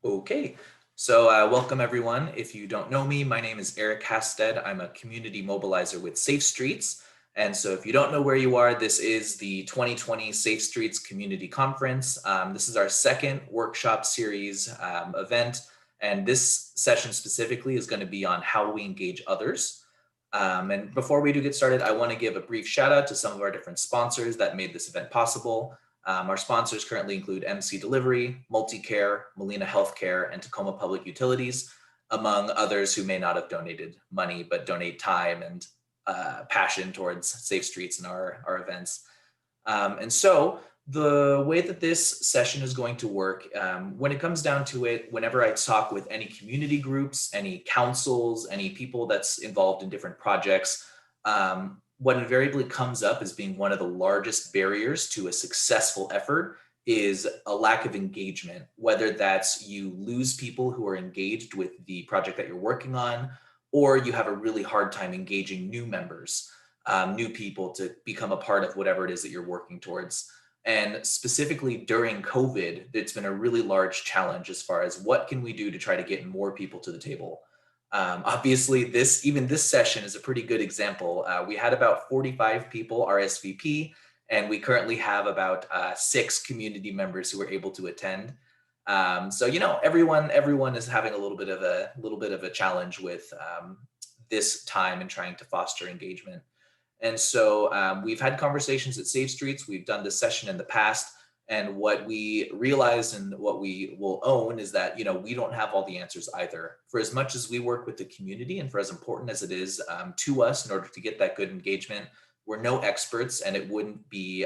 Okay, so welcome everyone. If you don't know me, my name is Erik Hasstedt. I'm a community mobilizer with Safe Streets. And so if you don't know where you are, this is the 2020 Safe Streets Community Conference. This is our second workshop series event. And this session specifically is going to be on how we engage others. And before we do get started, I want to give a brief shout out to some of our different sponsors that made this event possible. Our sponsors currently include MC Delivery, Multicare, Molina Healthcare, and Tacoma Public Utilities, among others who may not have donated money, but donate time and passion towards Safe Streets and our events. And so the way that this session is going to work, when it comes down to it, whenever I talk with any community groups, any councils, any people that's involved in different projects, what invariably comes up as being one of the largest barriers to a successful effort is a lack of engagement, whether that's you lose people who are engaged with the project that you're working on, or you have a really hard time engaging new members, new people to become a part of whatever it is that you're working towards. And specifically during COVID, it's been a really large challenge as far as what can we do to try to get more people to the table. Obviously, this session is a pretty good example. We had about 45 people RSVP, and we currently have about 6 community members who were able to attend. So everyone is having a little bit of a challenge with this time and trying to foster engagement. And so we've had conversations at Safe Streets. We've done this session in the past. And what we realized and what we will own is that, we don't have all the answers either. For as much as we work with the community and for as important as it is to us in order to get that good engagement, we're no experts, and it wouldn't be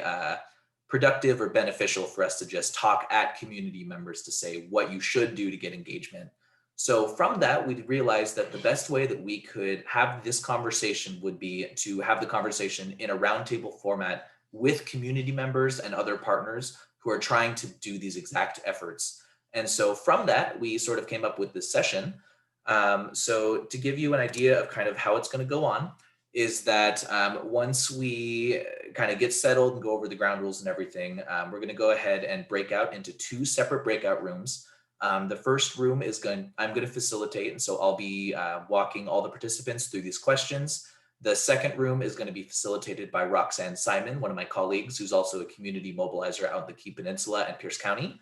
productive or beneficial for us to just talk at community members to say what you should do to get engagement. So from that, we realized that the best way that we could have this conversation would be to have the conversation in a roundtable format with community members and other partners who are trying to do these exact efforts. And so from that, we sort of came up with this session. So to give you an idea of kind of how it's going to go on is that once we kind of get settled and go over the ground rules and everything, we're going to go ahead and break out into 2 separate breakout rooms. The first room I'm going to facilitate, and so I'll be walking all the participants through these questions. The second room is going to be facilitated by Roxanne Simon, one of my colleagues, who's also a community mobilizer out in the Key Peninsula and Pierce County.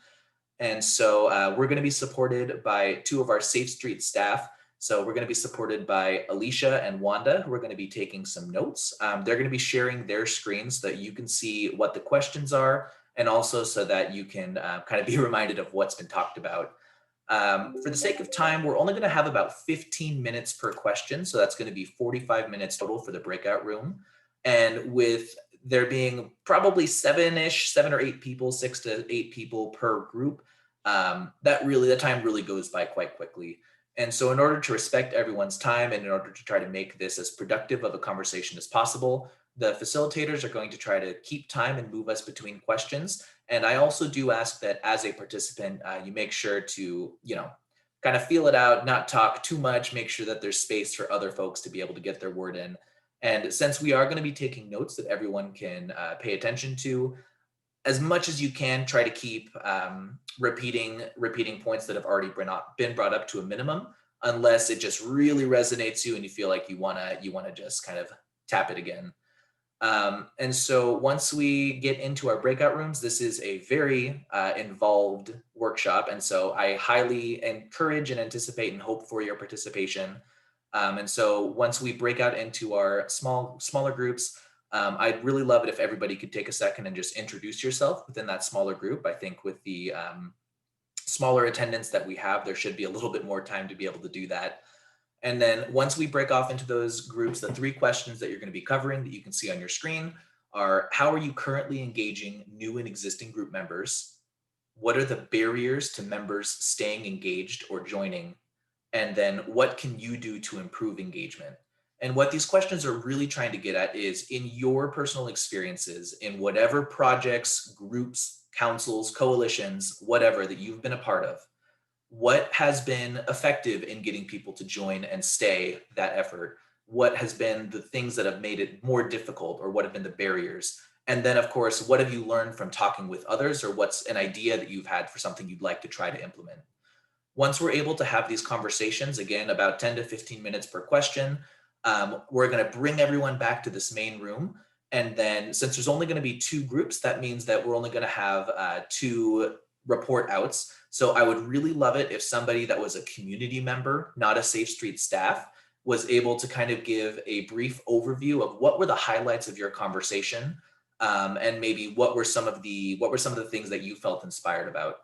And so we're going to be supported by 2 of our Safe Street staff. So we're going to be supported by Alicia and Wanda, who are going to be taking some notes. They're going to be sharing their screens so that you can see what the questions are, and also so that you can kind of be reminded of what's been talked about. For the sake of time, we're only going to have about 15 minutes per question. So that's going to be 45 minutes total for the breakout room. And with there being probably 7 or 8 people, 6 to 8 people per group, that time really goes by quite quickly. And so in order to respect everyone's time and in order to try to make this as productive of a conversation as possible, the facilitators are going to try to keep time and move us between questions. And I also do ask that as a participant, you make sure to, kind of feel it out, not talk too much, make sure that there's space for other folks to be able to get their word in. And since we are going to be taking notes that everyone can pay attention to, as much as you can, try to keep repeating points that have already been brought up to a minimum, unless it just really resonates you and you feel like you wanna just kind of tap it again. And so once we get into our breakout rooms, this is a very involved workshop. And so I highly encourage and anticipate and hope for your participation. And so once we break out into our smaller groups, I'd really love it if everybody could take a second and just introduce yourself within that smaller group. I think with the smaller attendance that we have, there should be a little bit more time to be able to do that. And then once we break off into those groups, the 3 questions that you're going to be covering that you can see on your screen are: how are you currently engaging new and existing group members? What are the barriers to members staying engaged or joining? And then what can you do to improve engagement? And what these questions are really trying to get at is, in your personal experiences, in whatever projects, groups, councils, coalitions, whatever that you've been a part of, what has been effective in getting people to join and stay that effort? What has been the things that have made it more difficult, or what have been the barriers? And then, of course, what have you learned from talking with others, or what's an idea that you've had for something you'd like to try to implement? Once we're able to have these conversations, again, about 10 to 15 minutes per question, we're going to bring everyone back to this main room. And then since there's only going to be 2 groups, that means that we're only going to have 2 report outs. So I would really love it if somebody that was a community member, not a Safe Street staff, was able to kind of give a brief overview of what were the highlights of your conversation, and maybe what were some of the things that you felt inspired about.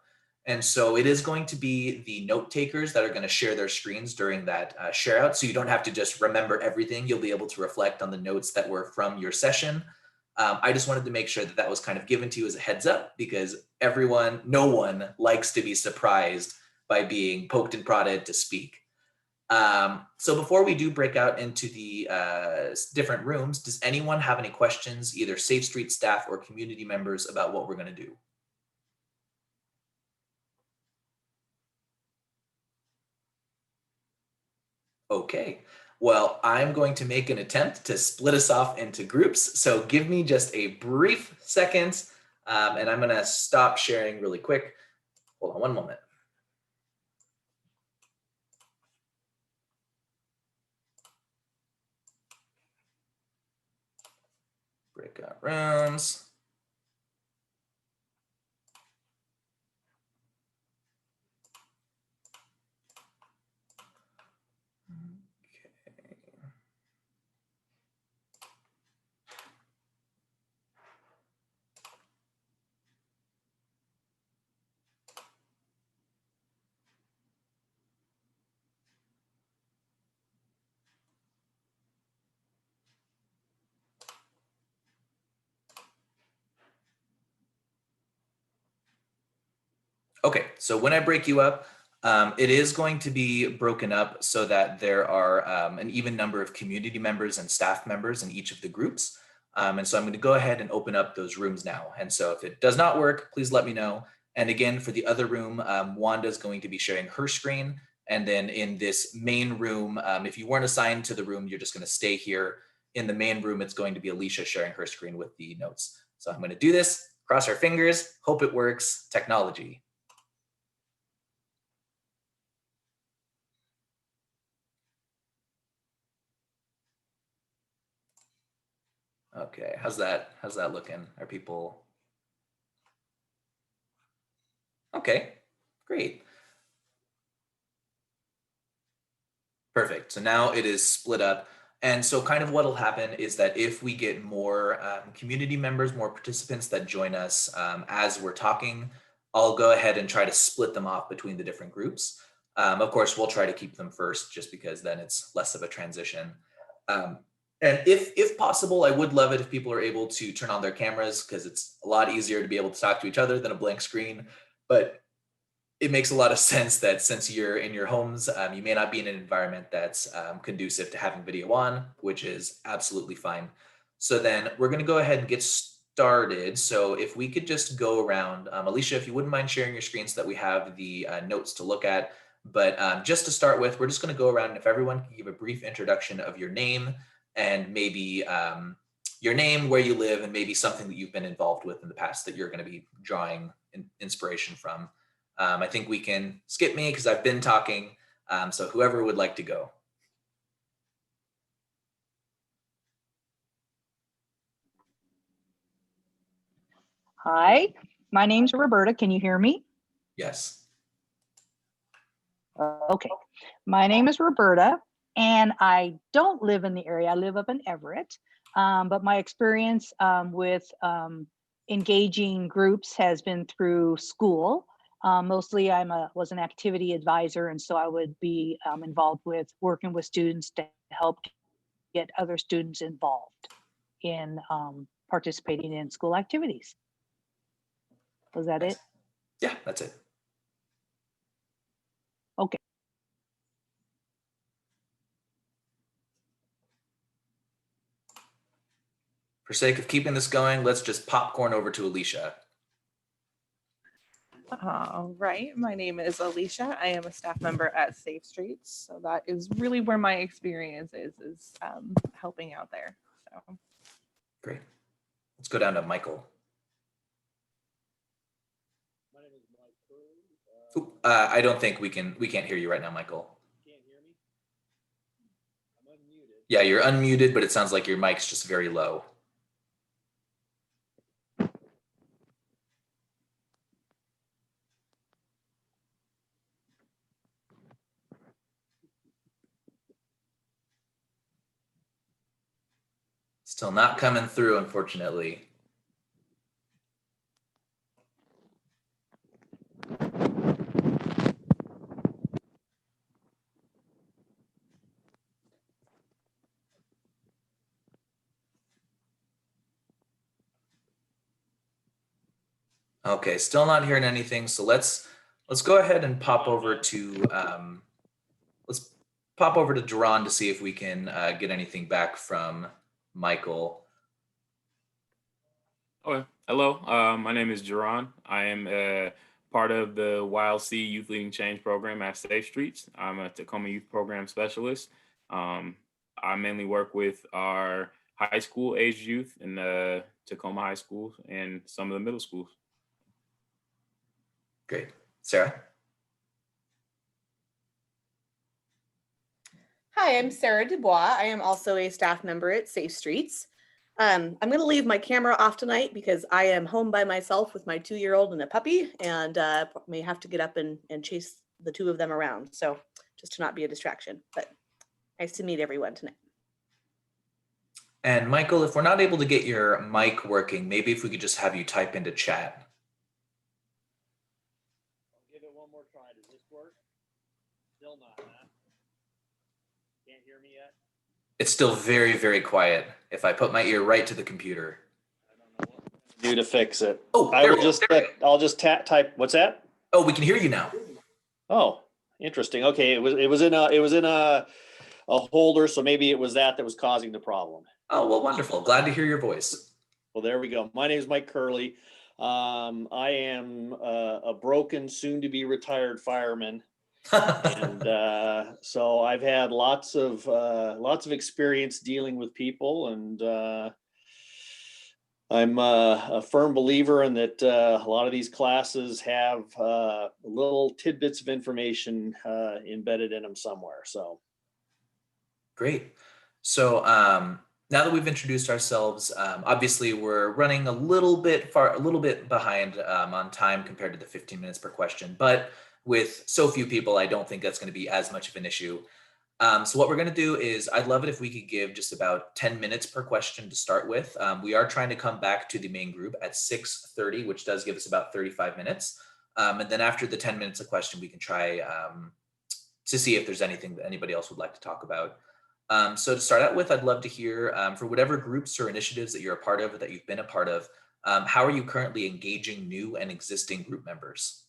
And so it is going to be the note takers that are going to share their screens during that share out. So you don't have to just remember everything. You'll be able to reflect on the notes that were from your session. I just wanted to make sure that that was kind of given to you as a heads up, because no one likes to be surprised by being poked and prodded to speak. So before we do break out into the different rooms, does anyone have any questions, either Safe Street staff or community members, about what we're going to do? Okay, well, I'm going to make an attempt to split us off into groups. So give me just a brief second, and I'm going to stop sharing really quick. Hold on one moment. Breakout rounds. Okay, so when I break you up, it is going to be broken up so that there are an even number of community members and staff members in each of the groups. And so I'm going to go ahead and open up those rooms now. And so if it does not work, please let me know. And again, for the other room, Wanda is going to be sharing her screen. And then in this main room, if you weren't assigned to the room, you're just going to stay here. In the main room, it's going to be Alicia sharing her screen with the notes. So I'm going to do this, cross our fingers, hope it works, technology. Okay, how's that looking? Are people? Okay, great. Perfect. So now it is split up. And so kind of what will happen is that if we get more community members, more participants that join us as we're talking, I'll go ahead and try to split them off between the different groups. Of course, we'll try to keep them first just because then it's less of a transition. And if possible, I would love it if people are able to turn on their cameras, because it's a lot easier to be able to talk to each other than a blank screen. But it makes a lot of sense that since you're in your homes, you may not be in an environment that's conducive to having video on, which is absolutely fine. So then we're going to go ahead and get started. So if we could just go around, Alicia, if you wouldn't mind sharing your screen so that we have the notes to look at. But just to start with, we're just going to go around, and if everyone can give a brief introduction of your name and maybe your name, where you live, and maybe something that you've been involved with in the past that you're going to be drawing inspiration from. I think we can skip me because I've been talking. So whoever would like to go. Hi, my name's Roberta. Can you hear me? Yes. Okay. My name is Roberta, and I don't live in the area. I live up in Everett. But my experience with engaging groups has been through school. Mostly was an activity advisor, and so I would be involved with working with students to help get other students involved in participating in school activities. Was that it? Yeah, that's it. Okay. For sake of keeping this going, let's just popcorn over to Alicia. All right, my name is Alicia. I am a staff member at Safe Streets. So that is really where my experience is helping out there. So Great. Let's go down to Michael. My name is I don't think we can't hear you right now, Michael. Can't hear me? I'm unmuted. Yeah, you're unmuted, but it sounds like your mic's just very low. Still not coming through, unfortunately. Okay, still not hearing anything. So let's go ahead and pop over to let's pop over to Duran to see if we can get anything back from Michael. Okay. Hello. My name is Duran. I am part of the YLC Youth Leading Change program at Safe Streets. I'm a Tacoma Youth Program Specialist. I mainly work with our high school age youth in the Tacoma High School and some of the middle schools. Great. Sarah? Hi, I'm Sarah Dubois. I am also a staff member at Safe Streets. I'm going to leave my camera off tonight because I am home by myself with my 2-year-old and a puppy, and may have to get up and chase the two of them around. So just to not be a distraction, but nice to meet everyone tonight. And Michael, if we're not able to get your mic working, maybe if we could just have you type into chat. I'll give it one more try. Does this work? Still not, huh? Can't hear me yet? It's still very, very quiet if I put my ear right to the computer. I don't know what I'm gonna do to fix it. Oh, I there will we go, just there we go. I'll just type. What's that? Oh, we can hear you now. Oh, interesting. Okay, it was in a holder, so maybe it was that was causing the problem. Oh, well, wonderful. Glad to hear your voice. Well, there we go. My name is Mike Curley. I am a broken, soon-to-be retired fireman, and so I've had lots of experience dealing with people, and I'm a firm believer in that a lot of these classes have little tidbits of information embedded in them somewhere. So Great. So now that we've introduced ourselves, obviously we're running a little bit behind on time compared to the 15 minutes per question, but with so few people, I don't think that's going to be as much of an issue. So what we're going to do is I'd love it if we could give just about 10 minutes per question to start with. We are trying to come back to the main group at 6:30, which does give us about 35 minutes. And then after the 10 minutes a question, we can try to see if there's anything that anybody else would like to talk about. So to start out with, I'd love to hear for whatever groups or initiatives that you're a part of or that you've been a part of, how are you currently engaging new and existing group members?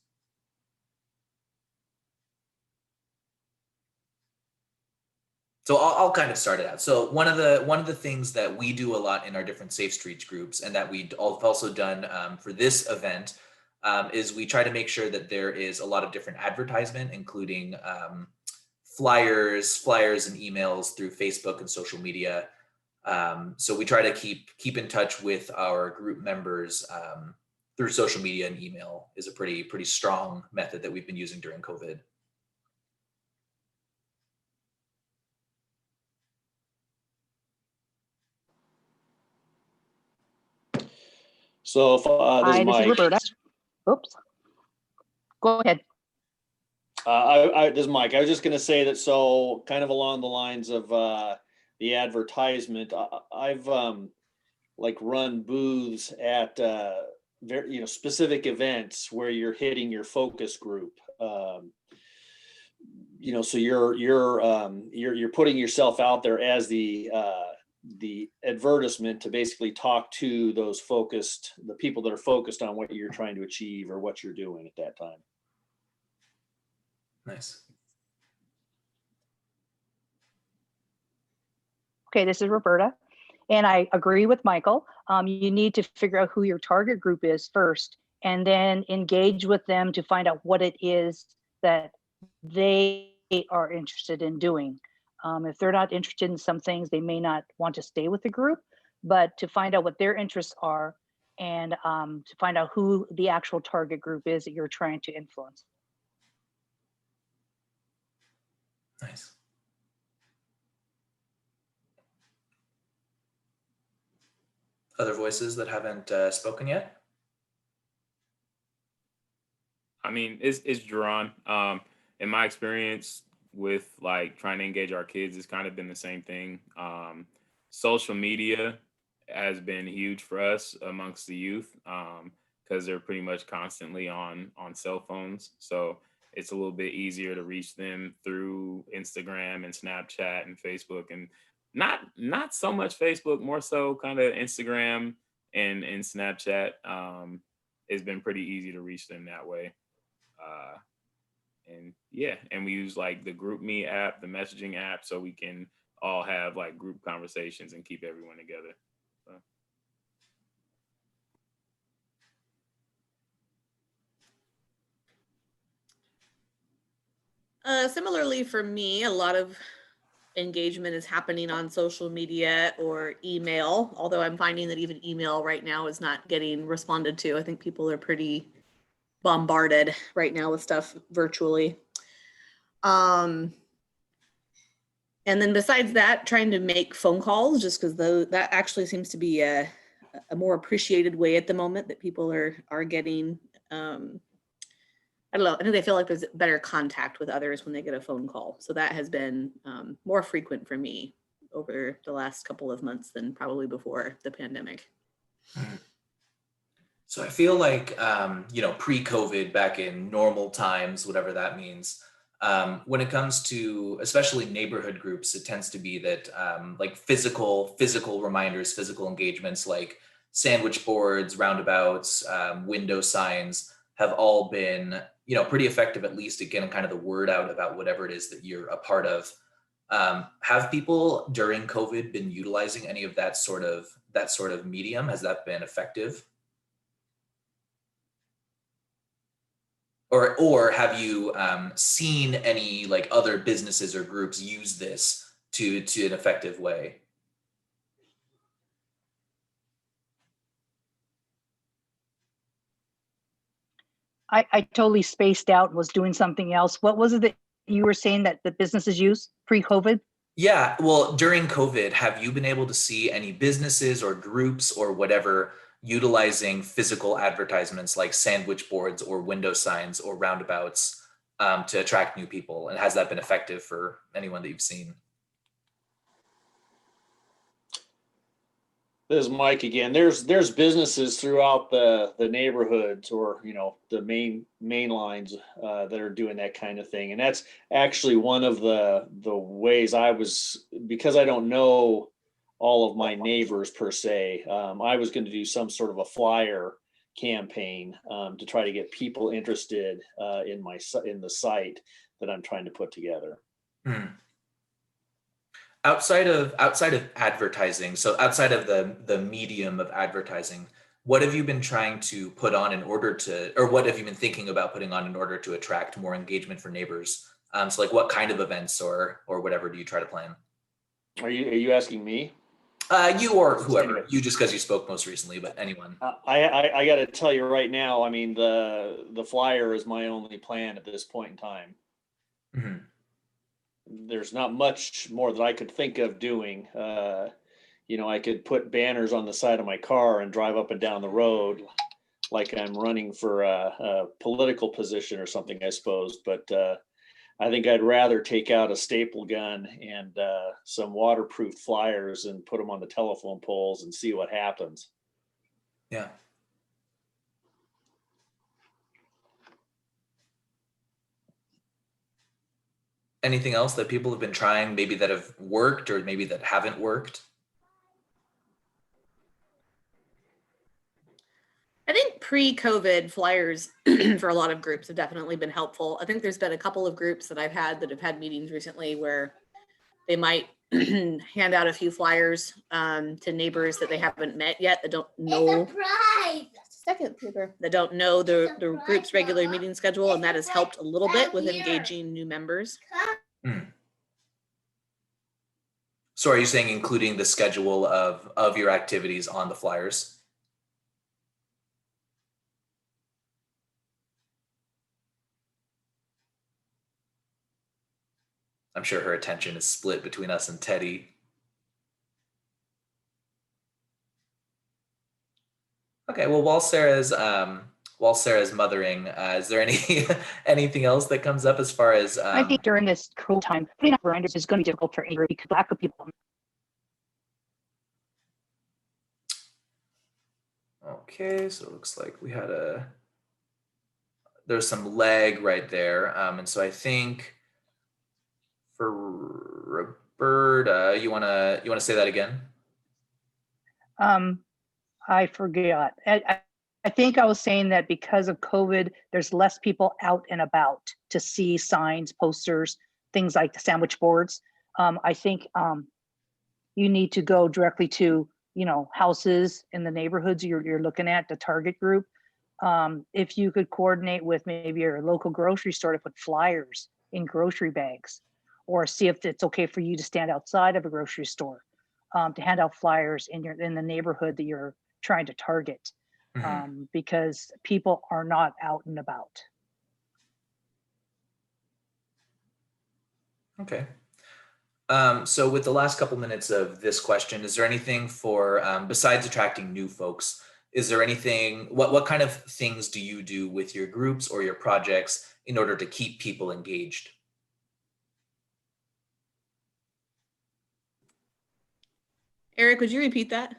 So I'll kind of start it out. So one of the things that we do a lot in our different Safe Streets groups, and that we've also done for this event, is we try to make sure that there is a lot of different advertisement, including flyers and emails through Facebook and social media. So we try to keep in touch with our group members through social media, and email is a pretty strong method that we've been using during COVID. so if, this Hi, is this is Mike. Roberta. Oops. Go ahead. This is Mike. I was just going to say that. So kind of along the lines of the advertisement, I've like run booths at very, specific events where you're hitting your focus group. So you're putting yourself out there as the advertisement to basically talk to the people that are focused on what you're trying to achieve or what you're doing at that time. Nice. Okay, this is Roberta, and I agree with Michael. You need to figure out who your target group is first, and then engage with them to find out what it is that they are interested in doing. If they're not interested in some things, they may not want to stay with the group, but to find out what their interests are and to find out who the actual target group is that you're trying to influence. Nice. Other voices that haven't spoken yet? I mean, it's drawn. In my experience with like trying to engage our kids, it's kind of been the same thing. Social media has been huge for us amongst the youth because they're pretty much constantly on cell phones. So it's a little bit easier to reach them through Instagram and Snapchat and Facebook, and not so much Facebook, more so kind of Instagram and Snapchat. It's been pretty easy to reach them that way. And yeah, and we use like the GroupMe app, the messaging app, so we can all have like group conversations and keep everyone together. So. Similarly for me, a lot of engagement is happening on social media or email, although I'm finding that even email right now is not getting responded to. I think people are pretty bombarded right now with stuff virtually. And then besides that, trying to make phone calls, just because that actually seems to be a more appreciated way at the moment that people are getting. I don't know. I think they feel like there's better contact with others when they get a phone call. So that has been more frequent for me over the last couple of months than probably before the pandemic. So I feel like, pre-COVID, back in normal times, whatever that means, when it comes to especially neighborhood groups, it tends to be that like physical reminders, physical engagements like sandwich boards, roundabouts, window signs have all been, pretty effective, at least at getting kind of the word out about whatever it is that you're a part of. Have people during COVID been utilizing any of that sort of medium? Has that been effective? Or have you seen any like other businesses or groups use this to an effective way? I totally spaced out and was doing something else. What was it that you were saying that the businesses use pre-COVID? Yeah, well, during COVID, have you been able to see any businesses or groups or whatever utilizing physical advertisements like sandwich boards or window signs or roundabouts to attract new people? And has that been effective for anyone that you've seen? This is Mike again. There's businesses throughout the neighborhoods, or the main lines that are doing that kind of thing, and that's actually one of the ways because I don't know all of my neighbors per se. I was going to do some sort of a flyer campaign to try to get people interested in the site that I'm trying to put together. Outside of advertising, so outside of the medium of advertising, what have you been trying to put on in order to, or what have you been thinking about putting on in order to attract more engagement for neighbors? So like what kind of events or whatever do you try to plan? Are you asking me? You or whoever, you just because you spoke most recently, but anyone. I got to tell you right now, I mean, the flyer is my only plan at this point in time. Mm-hmm. There's not much more that I could think of doing. I could put banners on the side of my car and drive up and down the road like I'm running for a political position or something, I suppose. But I think I'd rather take out a staple gun and some waterproof flyers and put them on the telephone poles and see what happens. Yeah. Anything else that people have been trying, maybe that have worked or maybe that haven't worked? I think pre-COVID flyers for a lot of groups have definitely been helpful. I think there's been a couple of groups that I've had that have had meetings recently where they might hand out a few flyers to neighbors that they haven't met yet, that don't know. Second paper that don't know the group's regular meeting schedule, and that has helped a little bit with engaging new members. So are you saying including the schedule of your activities on the flyers? I'm sure her attention is split between us and Teddy. Okay, well, while Sarah's mothering, is there anything else that comes up as far as I think during this cruel time, putting up reminders is going to be difficult for angry because lack of people. Okay, so it looks like we had there's some lag right there, and so I think for Roberta, you wanna say that again? I forgot. I think I was saying that because of COVID, there's less people out and about to see signs, posters, things like the sandwich boards. I think you need to go directly to, houses in the neighborhoods you're looking at, the target group. If you could coordinate with maybe your local grocery store to put flyers in grocery bags, or see if it's okay for you to stand outside of a grocery store to hand out flyers in the neighborhood that you're trying to target, because people are not out and about. Okay. So with the last couple minutes of this question, is there anything for, besides attracting new folks, is there anything, what kind of things do you do with your groups or your projects in order to keep people engaged? Eric, would you repeat that?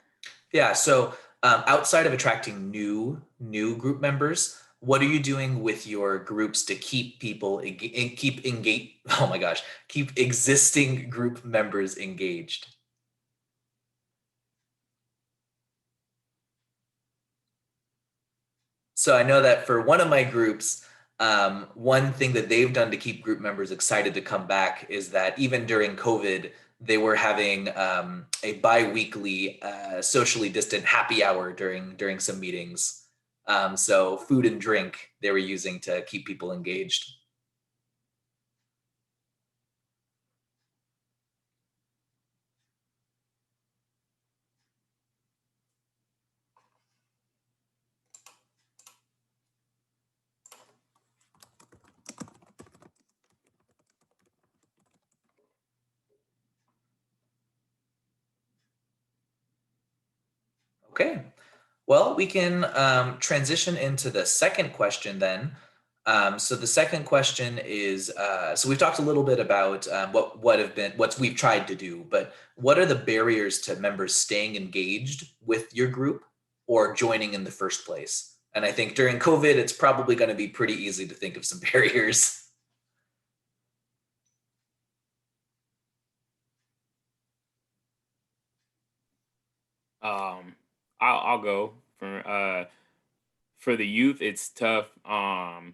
Yeah, so outside of attracting new group members, what are you doing with your groups to keep people keep engaged? Oh my gosh, keep existing group members engaged? So I know that for one of my groups, one thing that they've done to keep group members excited to come back is that even during COVID, they were having a bi-weekly socially distant happy hour during some meetings. So food and drink they were using to keep people engaged. Okay, well, we can transition into the second question then. So the second question is, so we've talked a little bit about what we've tried to do, but what are the barriers to members staying engaged with your group or joining in the first place? And I think during COVID, it's probably going to be pretty easy to think of some barriers. I'll go for the youth. It's tough on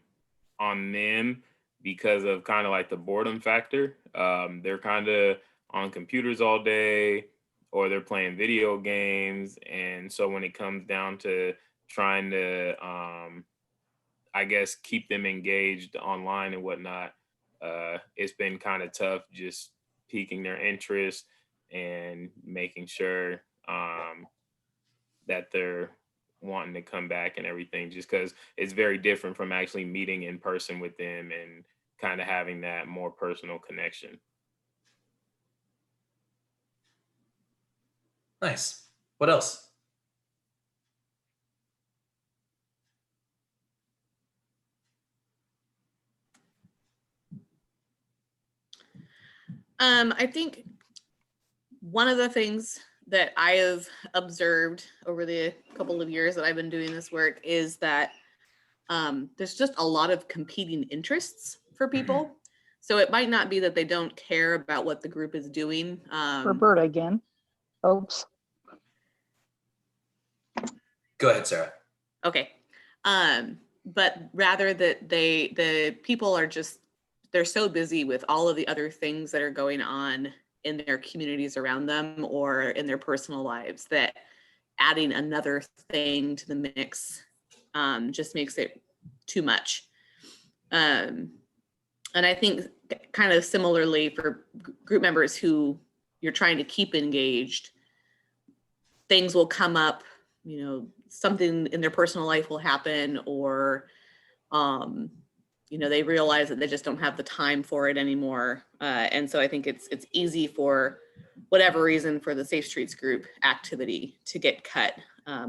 them because of kind of like the boredom factor. They're kind of on computers all day, or they're playing video games, and so when it comes down to trying to I guess keep them engaged online and whatnot, it's been kind of tough just piquing their interest and making sure that they're wanting to come back and everything, just because it's very different from actually meeting in person with them and kind of having that more personal connection. Nice. What else? I think one of the things that I have observed over the couple of years that I've been doing this work is that there's just a lot of competing interests for people. So it might not be that they don't care about what the group is doing. Roberta again. Oops. Go ahead, Sarah. Okay. But rather that the people are just, they're so busy with all of the other things that are going on in their communities around them or in their personal lives that adding another thing to the mix just makes it too much. And I think kind of similarly for group members who you're trying to keep engaged, things will come up, something in their personal life will happen, or they realize that they just don't have the time for it anymore. And so I think it's easy for whatever reason for the Safe Streets group activity to get cut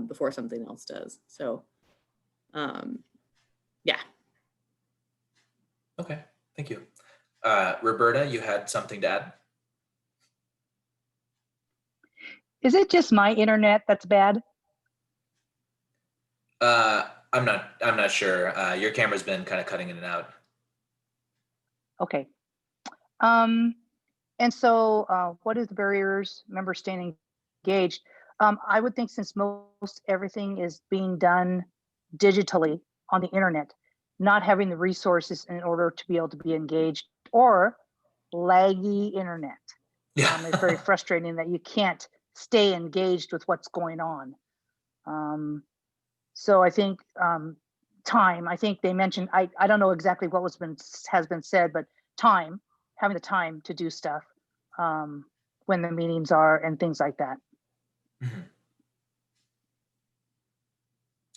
before something else does. So yeah. Okay, thank you. Roberta, you had something to add? Is it just my internet that's bad? I'm not sure. Your camera's been kind of cutting in and out. Okay. And so what is the barriers members staying engaged? I would think since most everything is being done digitally on the internet, not having the resources in order to be able to be engaged, or laggy internet. Yeah. It's very frustrating that you can't stay engaged with what's going on. So I think time, I think they mentioned, I don't know exactly what has been said, but time, having the time to do stuff when the meetings are and things like that. Mhm.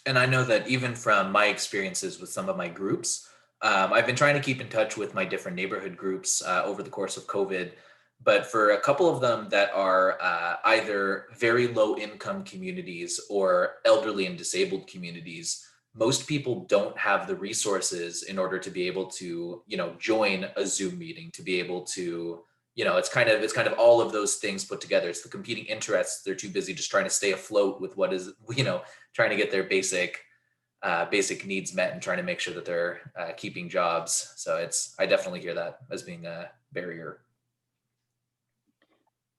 And I know that even from my experiences with some of my groups, I've been trying to keep in touch with my different neighborhood groups over the course of COVID. But for a couple of them that are either very low income communities or elderly and disabled communities, most people don't have the resources in order to be able to, join a Zoom meeting, to be able to, it's kind of all of those things put together. It's the competing interests. They're too busy just trying to stay afloat with what is, trying to get their basic needs met and trying to make sure that they're keeping jobs. So I definitely hear that as being a barrier.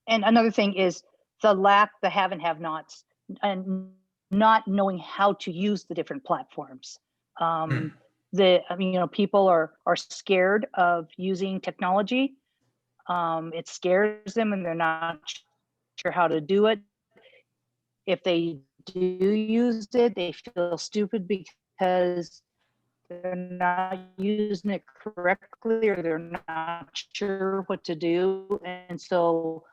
And another thing is the have and have nots, and not knowing how to use the different platforms. People are scared of using technology. It scares them and they're not sure how to do it. If they do use it, they feel stupid because they're not using it correctly, or they're not sure what to do. And so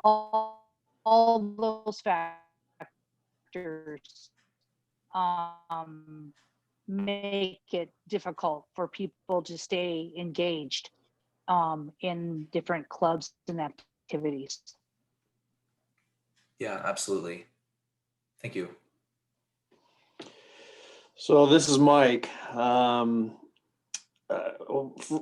all those factors make it difficult for people to stay engaged in different clubs and activities. Yeah, absolutely. Thank you. So this is Mike.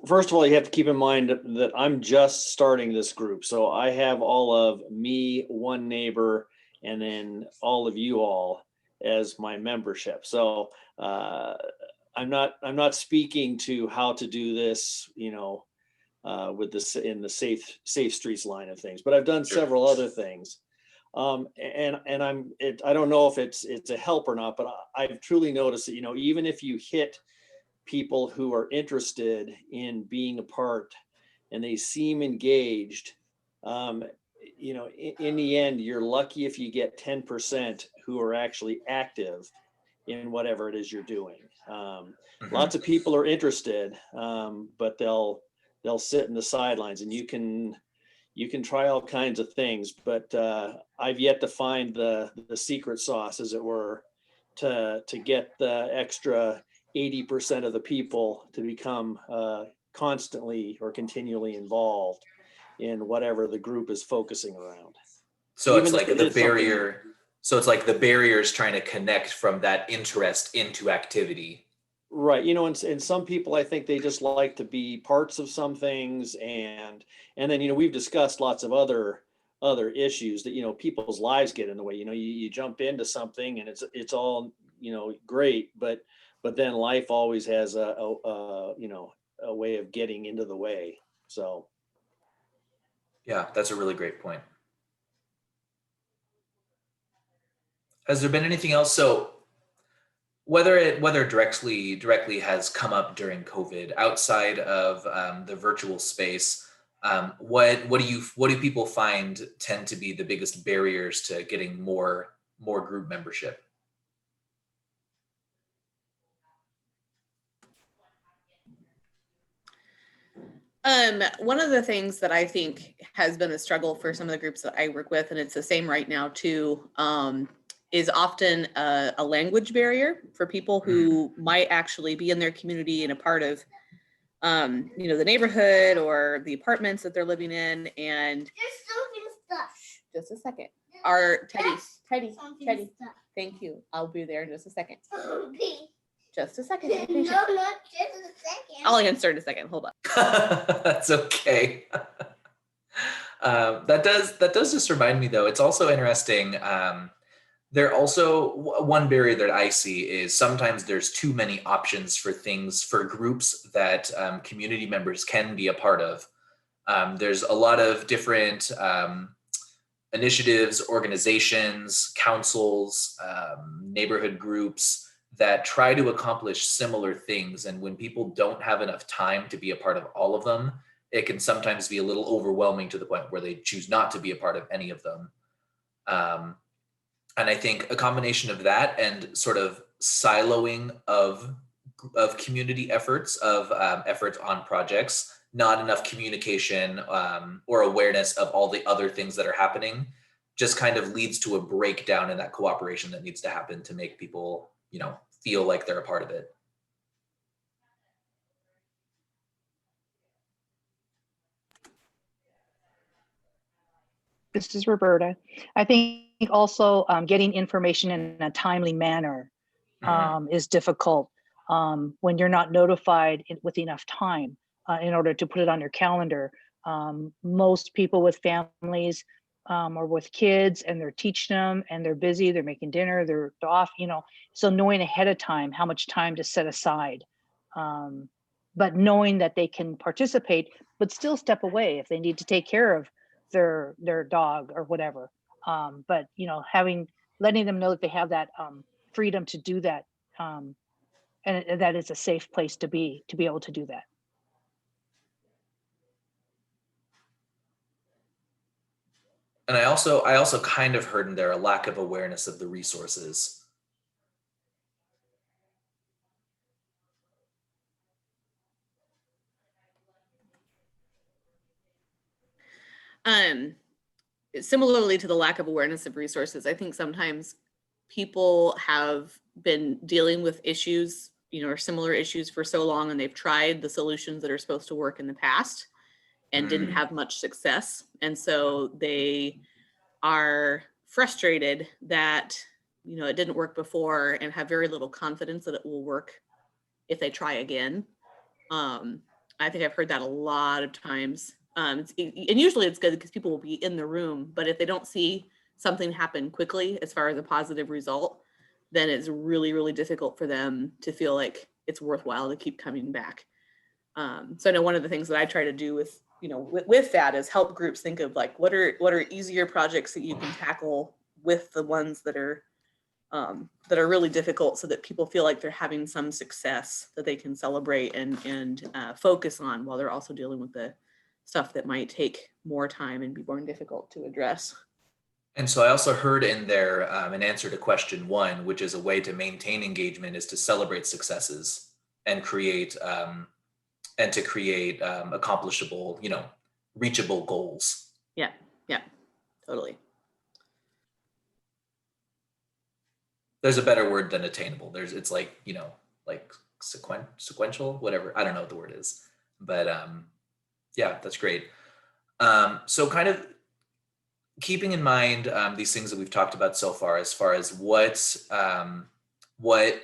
First of all, you have to keep in mind that I'm just starting this group. So I have all of me, one neighbor, and then all of you all as my membership. So I'm not speaking to how to do this, with this in the safe streets line of things, but I've done several other things. And I don't know if it's a help or not, but I've truly noticed that, even if you hit people who are interested in being a part and they seem engaged, in the end, you're lucky if you get 10% who are actually active in whatever it is you're doing. Lots of people are interested, but they'll sit in the sidelines, and you can try all kinds of things, but I've yet to find the secret sauce, as it were, to get the extra 80% of the people to become constantly or continually involved in whatever the group is focusing around. So it's like the barrier. So it's like the barriers trying to connect from that interest into activity. Right. And some people, I think they just like to be parts of some things. And then, we've discussed lots of other issues that, people's lives get in the way. You jump into something and it's all, great, but then life always has a way of getting into the way. So. Yeah, that's a really great point. Has there been anything else? So whether directly has come up during COVID outside of the virtual space, what do people find tend to be the biggest barriers to getting more group membership? One of the things that I think has been a struggle for some of the groups that I work with, and it's the same right now too, is often a language barrier for people who might actually be in their community and a part of the neighborhood or the apartments that they're living in. And just a second. Our Teddy, thank you. I'll be there in just a second. Just a second. No, not just a second. I'll answer in a second. Hold on. That's okay. That does just remind me, though. It's also interesting. There also, one barrier that I see is sometimes there's too many options for things, for groups that community members can be a part of. There's a lot of different initiatives, organizations, councils, neighborhood groups that try to accomplish similar things. And when people don't have enough time to be a part of all of them, it can sometimes be a little overwhelming to the point where they choose not to be a part of any of them. And I think a combination of that and sort of siloing of community efforts, of efforts on projects, not enough communication or awareness of all the other things that are happening, just kind of leads to a breakdown in that cooperation that needs to happen to make people, feel like they're a part of it. This is Roberta. I think also getting information in a timely manner is difficult when you're not notified with enough time in order to put it on your calendar. Most people with families or with kids, and they're teaching them, and they're busy, they're making dinner, they're off, so knowing ahead of time how much time to set aside, but knowing that they can participate, but still step away if they need to take care of their dog or whatever. But letting them know that they have that freedom to do that, and that it's a safe place to be able to do that. And I also kind of heard in there a lack of awareness of the resources. Similarly to the lack of awareness of resources, I think sometimes people have been dealing with issues, or similar issues for so long, and they've tried the solutions that are supposed to work in the past and didn't have much success. And so they are frustrated that, it didn't work before, and have very little confidence that it will work if they try again. I think I've heard that a lot of times. And usually it's good because people will be in the room, but if they don't see something happen quickly as far as a positive result, then it's really, really difficult for them to feel like it's worthwhile to keep coming back. So I know one of the things that I try to do with, with that is help groups think of like, what are easier projects that you can tackle with the ones that are really difficult, so that people feel like they're having some success that they can celebrate and focus on, while they're also dealing with the stuff that might take more time and be more difficult to address. And so I also heard in there an answer to question 1, which is a way to maintain engagement is to celebrate successes and create accomplishable, reachable goals. Yeah, totally. There's a better word than attainable. It's like, like sequential, whatever. I don't know what the word is, but yeah, that's great. So kind of keeping in mind these things that we've talked about so far as what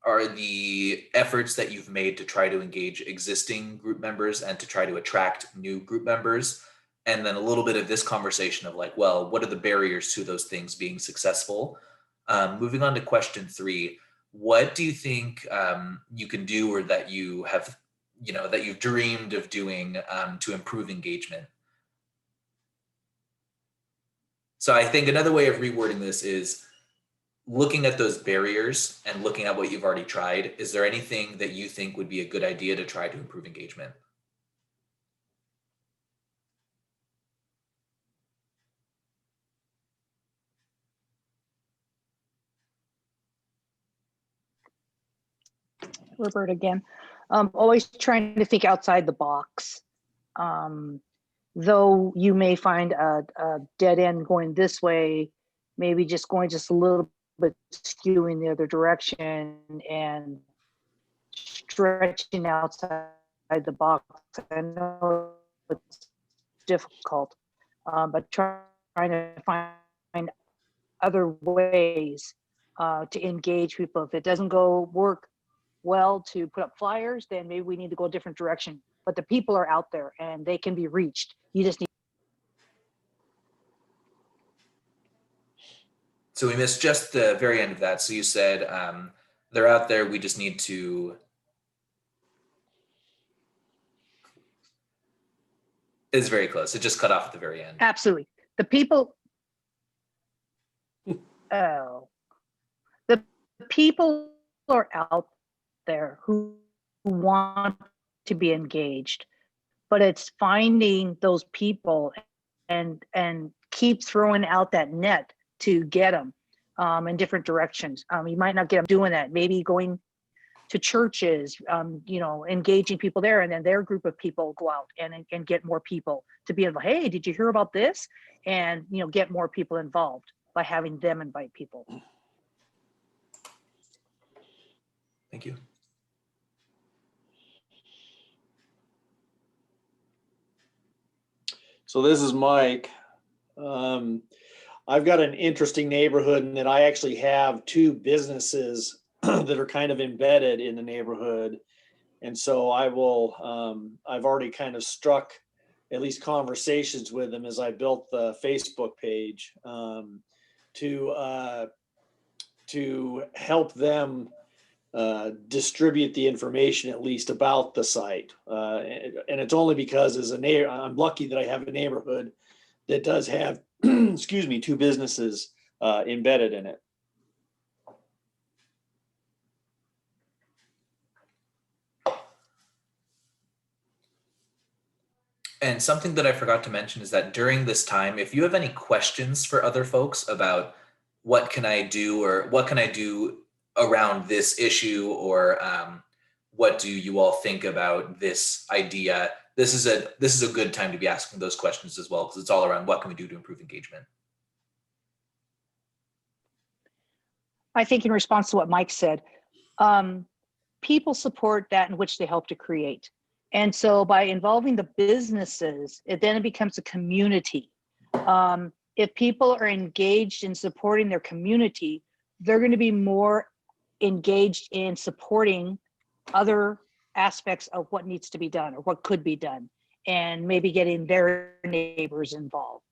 are the efforts that you've made to try to engage existing group members and to try to attract new group members, and then a little bit of this conversation of like, well, what are the barriers to those things being successful? Moving on to question 3, what do you think you can do, or that you have, that you've dreamed of doing to improve engagement? So I think another way of rewording this is looking at those barriers and looking at what you've already tried. Is there anything that you think would be a good idea to try to improve engagement? Roberta again. Always trying to think outside the box. Though you may find a dead end going this way, maybe just going just a little bit skewing the other direction and stretching outside the box. I know it's difficult, but trying to find other ways to engage people. If it doesn't work well to put up flyers, then maybe we need to go a different direction. But the people are out there and they can be reached. You just need. So we missed just the very end of that. So you said they're out there. We just need to. It's very close. It just cut off at the very end. Absolutely. The people. Oh, the people are out there who want to be engaged, but it's finding those people and keep throwing out that net to get them in different directions. You might not get them doing that. Maybe going to churches, engaging people there, and then their group of people go out and get more people to be able, hey, did you hear about this? And get more people involved by having them invite people. Thank you. So this is Mike. I've got an interesting neighborhood in that I actually have two businesses that are kind of embedded in the neighborhood. And so I've already kind of struck at least conversations with them as I built the Facebook page to help them distribute the information at least about the site. And it's only because as a neighbor, I'm lucky that I have a neighborhood that does have, excuse me, two businesses embedded in it. And something that I forgot to mention is that during this time, if you have any questions for other folks about what can I do or what can I do around this issue, or what do you all think about this idea, this is a good time to be asking those questions as well, because it's all around what can we do to improve engagement. I think in response to what Mike said, people support that in which they help to create. And so by involving the businesses, it becomes a community. If people are engaged in supporting their community, they're going to be more engaged in supporting other aspects of what needs to be done or what could be done, and maybe getting their neighbors involved.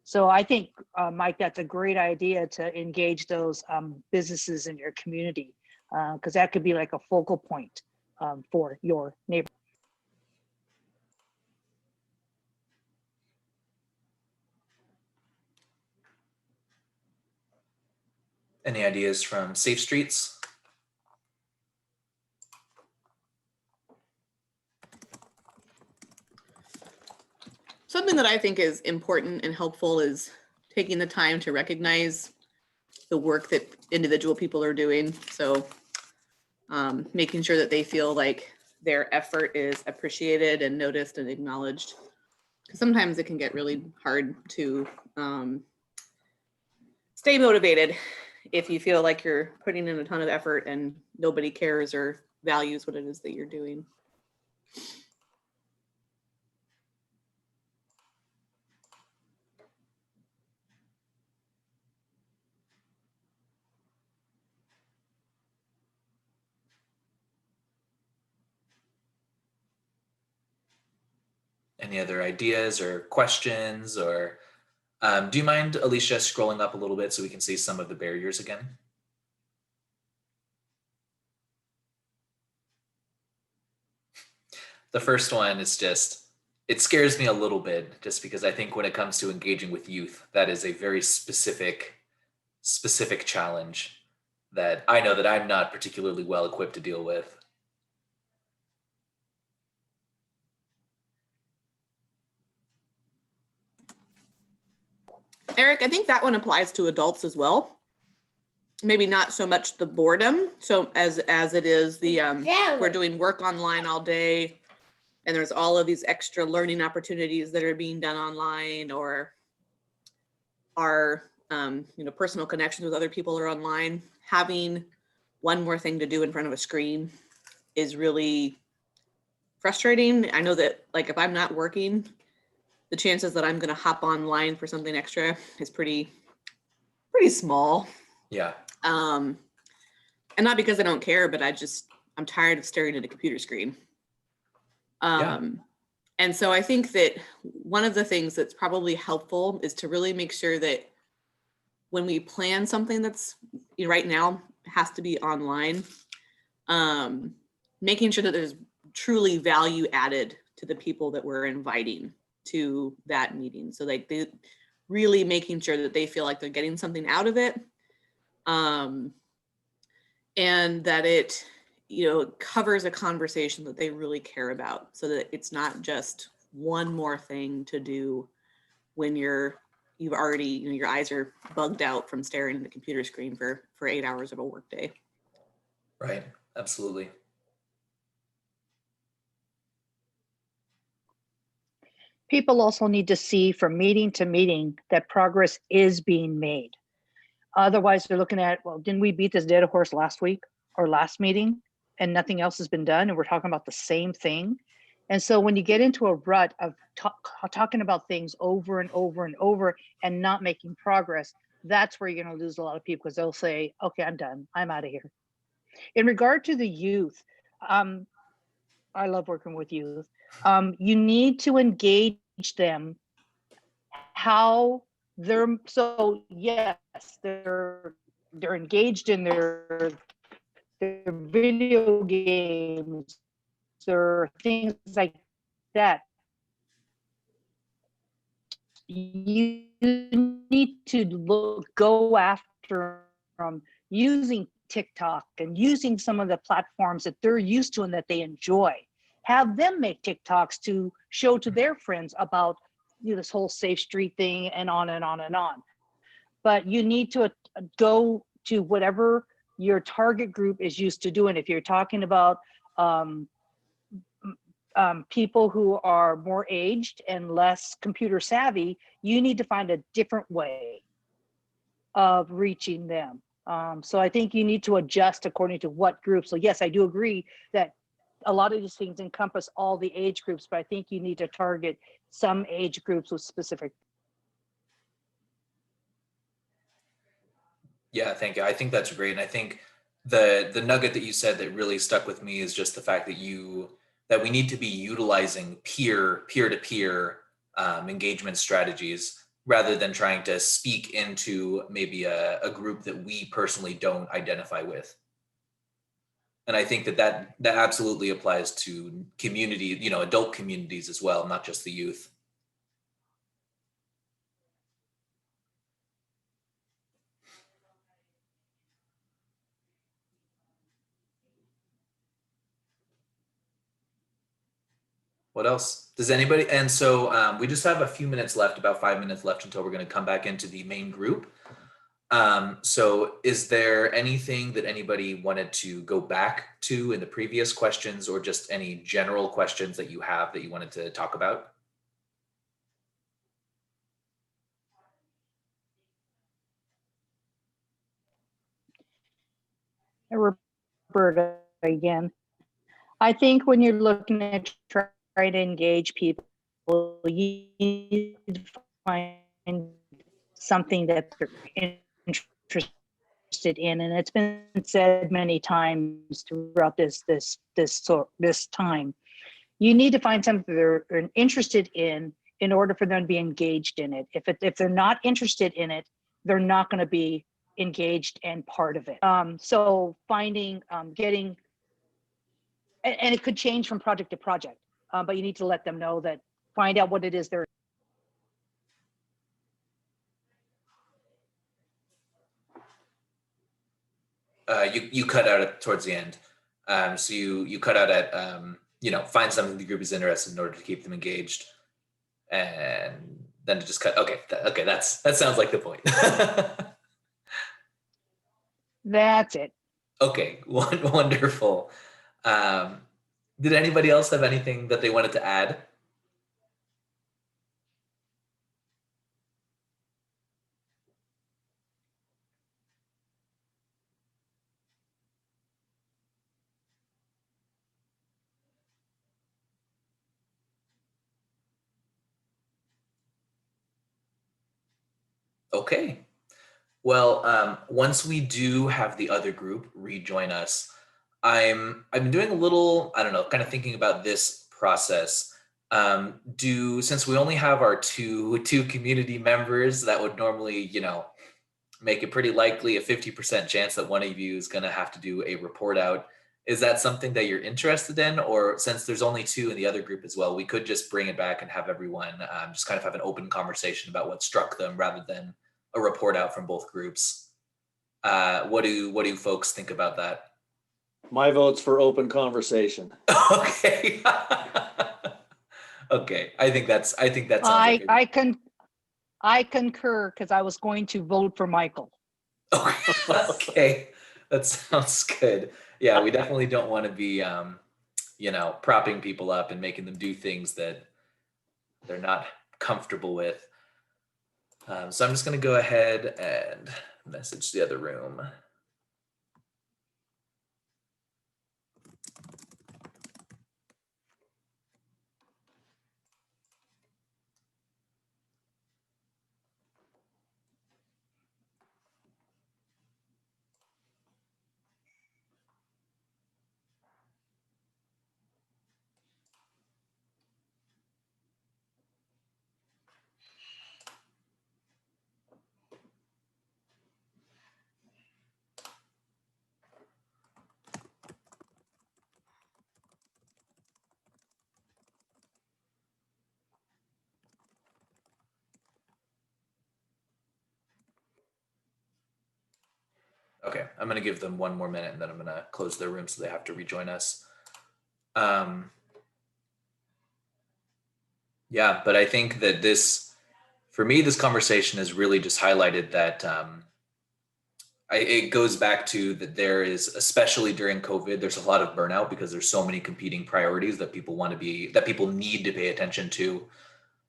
So I think, Mike, that's a great idea to engage those businesses in your community, because that could be like a focal point for your neighbor. Any ideas from Safe Streets? Something that I think is important and helpful is taking the time to recognize the work that individual people are doing. So making sure that they feel like their effort is appreciated and noticed and acknowledged. Because sometimes it can get really hard to stay motivated if you feel like you're putting in a ton of effort and nobody cares or values what it is that you're doing. Any other ideas or questions, or do you mind, Alicia, scrolling up a little bit so we can see some of the barriers again? The first one is just, it scares me a little bit, just because I think when it comes to engaging with youth, that is a very specific challenge that I know that I'm not particularly well equipped to deal with. Eric, I think that one applies to adults as well. Maybe not so much the boredom. So as it is the, we're doing work online all day and there's all of these extra learning opportunities that are being done online, or our, personal connections with other people are online. Having one more thing to do in front of a screen is really frustrating. I know that like if I'm not working, the chances that I'm going to hop online for something extra is pretty small. Yeah. And not because I don't care, but I'm tired of staring at a computer screen. And so I think that one of the things that's probably helpful is to really make sure that when we plan something that's right now has to be online, making sure that there's truly value added to the people that we're inviting to that meeting. So like they really making sure that they feel like they're getting something out of it. And that it, covers a conversation that they really care about, so that it's not just one more thing to do when you've already, your eyes are bugged out from staring at the computer screen for 8 hours of a workday. Right. Absolutely. People also need to see from meeting to meeting that progress is being made. Otherwise, they're looking at, well, didn't we beat this dead horse last week or last meeting and nothing else has been done and we're talking about the same thing? And so when you get into a rut of talking about things over and over and over and not making progress, that's where you're going to lose a lot of people, because they'll say, okay, I'm done. I'm out of here. In regard to the youth, I love working with youth. You need to engage them how so yes, they're engaged in their video games, their things like that. You need to go after using TikTok and using some of the platforms that they're used to and that they enjoy. Have them make TikToks to show to their friends about this whole safe street thing and on and on and on. But you need to go to whatever your target group is used to doing. If you're talking about people who are more aged and less computer savvy, you need to find a different way of reaching them. So I think you need to adjust according to what group. So yes, I do agree that a lot of these things encompass all the age groups, but I think you need to target some age groups with specific. Yeah, thank you. I think that's great. And I think the nugget that you said that really stuck with me is just the fact that we need to be utilizing peer-to-peer engagement strategies rather than trying to speak into maybe a group that we personally don't identify with. And I think that absolutely applies to community, adult communities as well, not just the youth. What else? Does anybody? And so we just have a few minutes left, about 5 minutes left until we're going to come back into the main group. So is there anything that anybody wanted to go back to in the previous questions, or just any general questions that you have that you wanted to talk about? Roberta again. I think when you're looking at try to engage people, you need to find something that they're interested in, and it's been said many times throughout this time. You need to find something they're interested in order for them to be engaged in it. If they're not interested in it, they're not going to be engaged and part of it. So finding, getting, and it could change from project to project, but you need to let them know that, find out what it is they're. You cut out towards the end. So you cut out at find something the group is interested in order to keep them engaged, and then to just cut. Okay, that sounds like the point. That's it. Okay, wonderful. Did anybody else have anything that they wanted to add? Okay. Well, once we do have the other group rejoin us, I've been doing a little, I don't know, kind of thinking about this process. Since we only have our two community members, that would normally, make it pretty likely a 50% chance that one of you is going to have to do a report out. Is that something that you're interested in? Or since there's only two in the other group as well, we could just bring it back and have everyone just kind of have an open conversation about what struck them rather than a report out from both groups. What do folks think about that? My vote's for open conversation. Okay. Okay. I think that sounds like I concur because I was going to vote for Michael. Okay. That sounds good. Yeah, we definitely don't want to be propping people up and making them do things that they're not comfortable with. So I'm just going to go ahead and message the other room. Okay, I'm going to give them one more minute and then I'm going to close their room so they have to rejoin us. Yeah, but I think that for me, this conversation has really just highlighted that it goes back to that there is, especially during COVID, there's a lot of burnout because there's so many competing priorities that people need to pay attention to.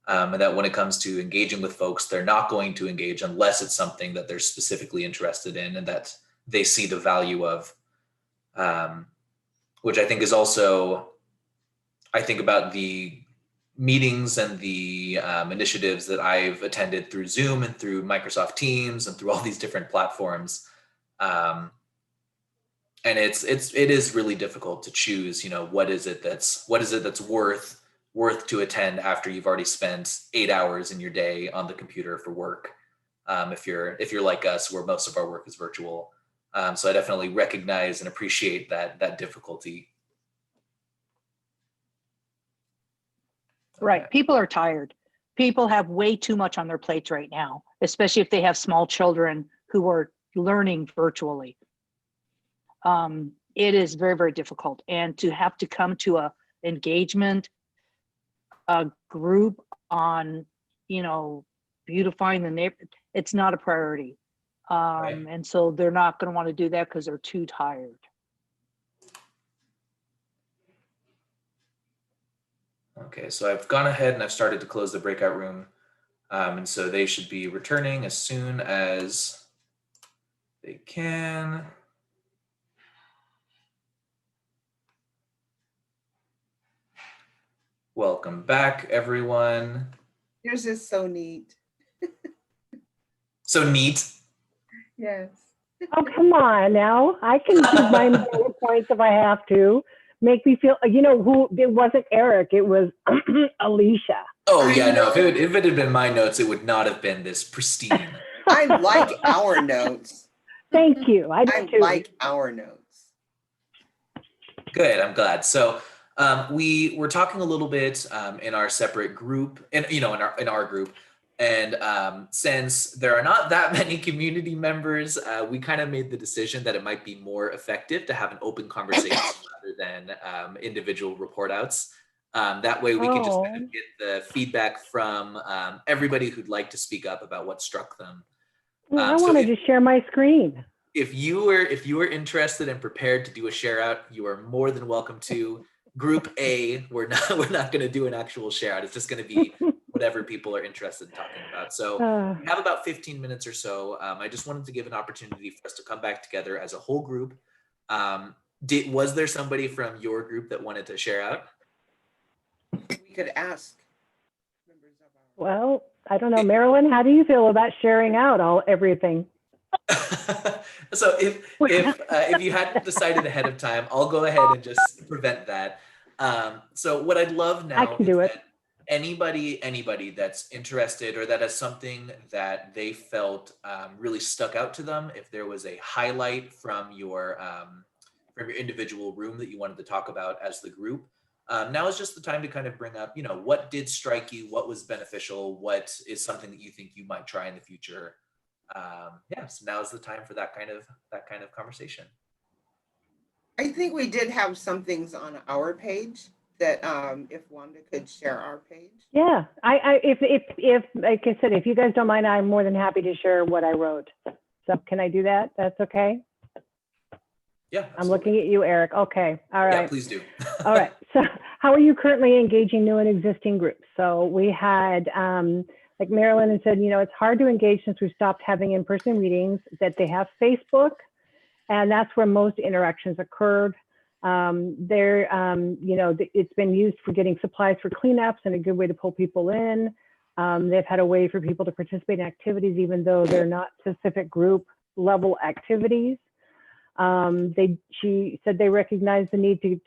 And that when it comes to engaging with folks, they're not going to engage unless it's something that they're specifically interested in and that they see the value of, which I think is also, I think about the meetings and the initiatives that I've attended through Zoom and through Microsoft Teams and through all these different platforms. And it is really difficult to choose, what is it that's worth to attend after you've already spent 8 hours in your day on the computer for work. If you're like us, where most of our work is virtual. So I definitely recognize and appreciate that difficulty. Right. People are tired. People have way too much on their plates right now, especially if they have small children who are learning virtually. It is very, very difficult. And to have to come to a engagement, a group on, beautifying the neighborhood, it's not a priority. Right. And so they're not going to want to do that because they're too tired. Okay, so I've gone ahead and I've started to close the breakout room. And so they should be returning as soon as they can. Welcome back, everyone. Yours is so neat. So neat. Yes. Oh, come on now. I can do my bullet points if I have to. Make me feel, who, it wasn't Erik, it was Alicia. Oh yeah, no, if it had been my notes, it would not have been this pristine. I like our notes. Thank you. I like our notes. Good, I'm glad. So we were talking a little bit in our separate group, and in our group, and since there are not that many community members, we kind of made the decision that it might be more effective to have an open conversation rather than individual report outs. That way we can just kind of get the feedback from everybody who'd like to speak up about what struck them. I wanted to share my screen. If you were interested and prepared to do a share out, you are more than welcome to. Group A, we're not going to do an actual share out. It's just going to be whatever people are interested in talking about. So we have about 15 minutes or so. I just wanted to give an opportunity for us to come back together as a whole group. Was there somebody from your group that wanted to share out? We could ask. Well, I don't know, Marilyn, how do you feel about sharing out everything? So if you hadn't decided ahead of time, I'll go ahead and just prevent that. So what I'd love now I can do is it. that anybody that's interested or that has something that they felt really stuck out to them, if there was a highlight from your individual room that you wanted to talk about as the group, now is just the time to kind of bring up, what did strike you, what was beneficial, what is something that you think you might try in the future. So now is the time for that kind of conversation. I think we did have some things on our page that if Wanda could share our page. Yeah, if like I said, if you guys don't mind, I'm more than happy to share what I wrote. So can I do that? That's okay? Yeah, I'm absolutely. looking at you, Eric. Okay, all right. Yeah, please do. All right, so how are you currently engaging new and existing groups? So we had, like Marilyn had said, it's hard to engage since we stopped having in-person meetings, that they have Facebook, and that's where most interactions occurred. It's been used for getting supplies for cleanups and a good way to pull people in. They've had a way for people to participate in activities, even though they're not specific group level activities. She said they recognize the need to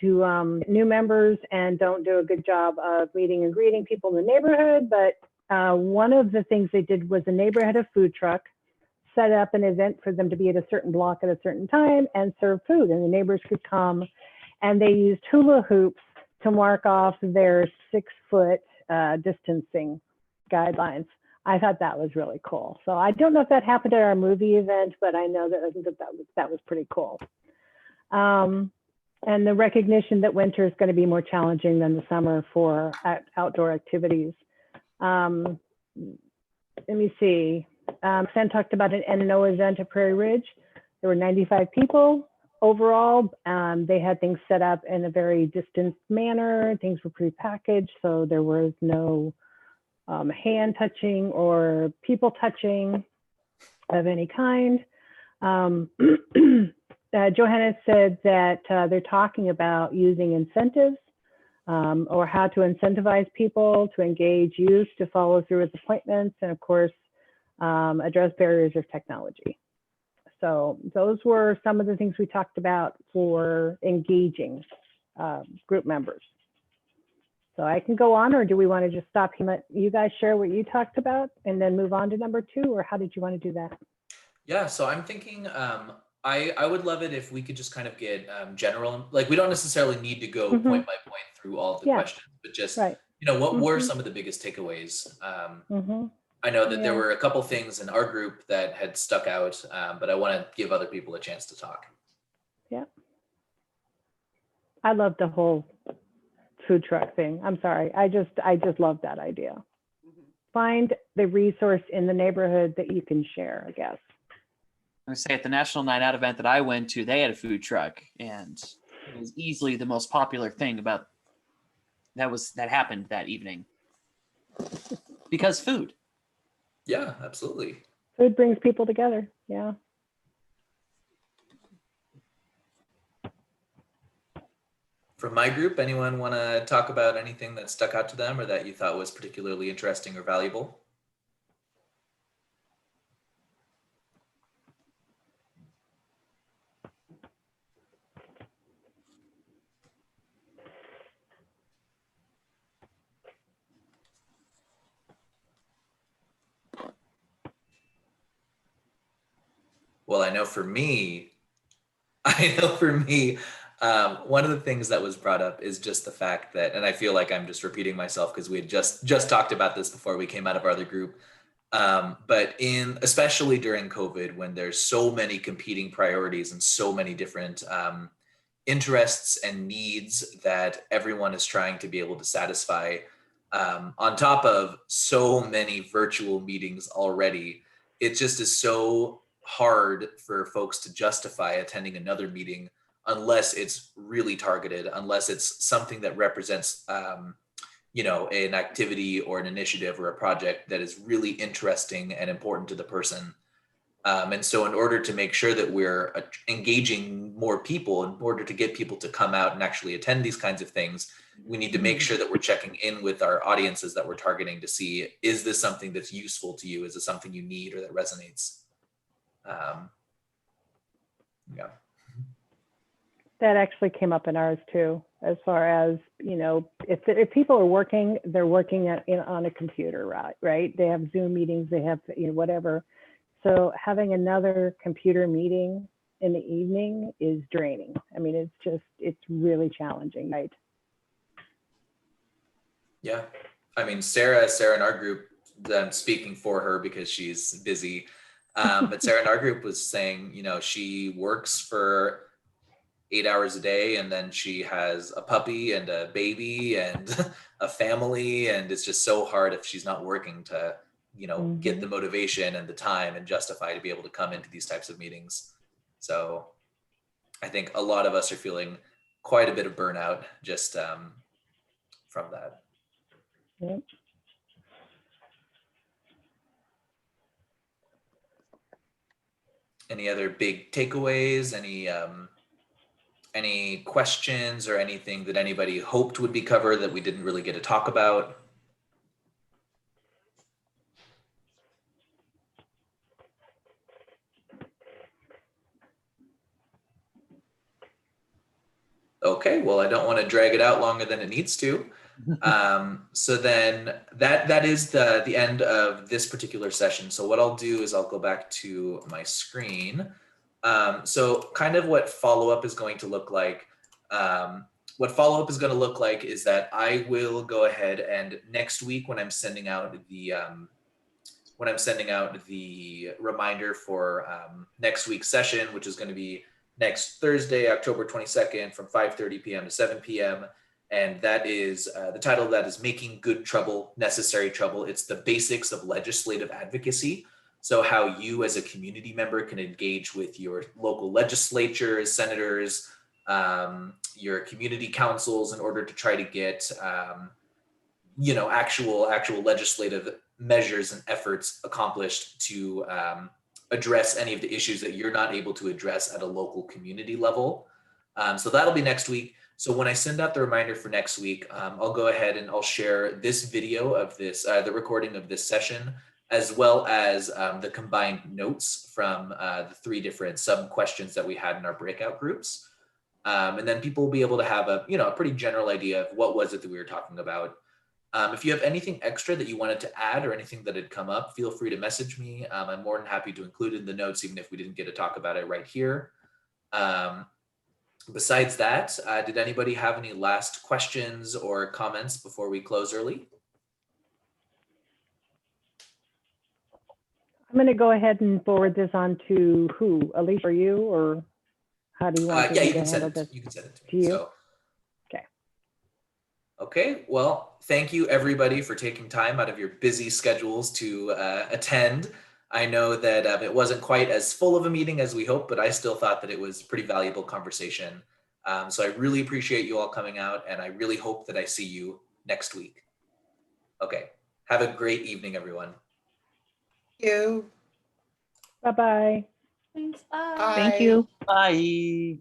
new members and don't do a good job of meeting and greeting people in the neighborhood. But one of the things they did was a neighborhood of food truck, set up an event for them to be at a certain block at a certain time and serve food, and the neighbors could come. And they used hula hoops to mark off their 6-foot distancing guidelines. I thought that was really cool. So I don't know if that happened at our movie event, but I know that was pretty cool. And the recognition that winter is going to be more challenging than the summer for outdoor activities. Let me see. Sen talked about an N&O event at Prairie Ridge. There were 95 people overall. They had things set up in a very distant manner. Things were prepackaged, so there was no hand touching or people touching of any kind. Johanna said that they're talking about using incentives or how to incentivize people to engage youth to follow through with appointments, and of course, address barriers of technology. So those were some of the things we talked about for engaging group members. So I can go on, or do we want to just stop here and let you guys share what you talked about and then move on to number 2, or how did you want to do that? Yeah, so I'm thinking I would love it if we could just kind of get general, like we don't necessarily need to go point by point through all of the questions, but just, what were some of the biggest takeaways? I know that there were a couple things in our group that had stuck out, but I want to give other people a chance to talk. Yeah. I love the whole food truck thing. I'm sorry. I just love that idea. Find the resource in the neighborhood that you can share, I guess. I say at the National Night Out event that I went to, they had a food truck, and it was easily the most popular thing about that happened that evening. Because food. Yeah, absolutely. Food brings people together. Yeah. From my group, anyone want to talk about anything that stuck out to them or that you thought was particularly interesting or valuable? Well, I know for me, one of the things that was brought up is just the fact that, and I feel like I'm just repeating myself because we had just talked about this before we came out of our other group, but especially during COVID, when there's so many competing priorities and so many different interests and needs that everyone is trying to be able to satisfy, on top of so many virtual meetings already, it just is so hard for folks to justify attending another meeting unless it's really targeted, unless it's something that represents, an activity or an initiative or a project that is really interesting and important to the person. And so in order to make sure that we're engaging more people, in order to get people to come out and actually attend these kinds of things, we need to make sure that we're checking in with our audiences that we're targeting to see, is this something that's useful to you? Is it something you need or that resonates? Yeah. That actually came up in ours too, as far as, you know, if people are working, they're working on a computer, right? They have Zoom meetings, they have, you know, whatever. So having another computer meeting in the evening is draining. I mean, it's really challenging, right? Yeah. I mean, Sarah in our group, I'm speaking for her because she's busy. But Sarah in our group was saying, you know, she works for 8 hours a day, and then she has a puppy and a baby and a family. And it's just so hard if she's not working to, you know, get the motivation and the time and justify to be able to come into these types of meetings. So I think a lot of us are feeling quite a bit of burnout just from that. Yep. Any other big takeaways? Any questions or anything that anybody hoped would be covered that we didn't really get to talk about? Okay, well, I don't want to drag it out longer than it needs to. So then that is the end of this particular session. So what I'll do is I'll go back to my screen. So kind of what follow-up is going to look like. What follow-up is going to look like is that I will go ahead and next week when I'm sending out the reminder for next week's session, which is going to be next Thursday, October 22nd from 5:30 p.m. to 7 p.m. And that is, the title of that is Making Good Trouble, Necessary Trouble. It's the basics of legislative advocacy. So how you as a community member can engage with your local legislatures, senators, your community councils in order to try to get, you know, actual legislative measures and efforts accomplished to address any of the issues that you're not able to address at a local community level. So that'll be next week. So when I send out the reminder for next week, I'll go ahead and I'll share this video of this, the recording of this session, as well as the combined notes from the 3 different sub questions that we had in our breakout groups. And then people will be able to have a, you know, a pretty general idea of what was it that we were talking about. If you have anything extra that you wanted to add or anything that had come up, feel free to message me. I'm more than happy to include it in the notes, even if we didn't get to talk about it right here. Besides that, did anybody have any last questions or comments before we close early? I'm going to go ahead and forward this on to who? Alicia, or you, or how do you want Yeah, me you to can send handle it. this? You can send it to To me. you? So, okay. Okay. Well, thank you everybody for taking time out of your busy schedules to attend. I know that it wasn't quite as full of a meeting as we hoped, but I still thought that it was a pretty valuable conversation. So I really appreciate you all coming out, and I really hope that I see you next week. Okay. Have a great evening, everyone. Thank you. Bye-bye. Thanks. Bye. Bye. Thank you. Bye.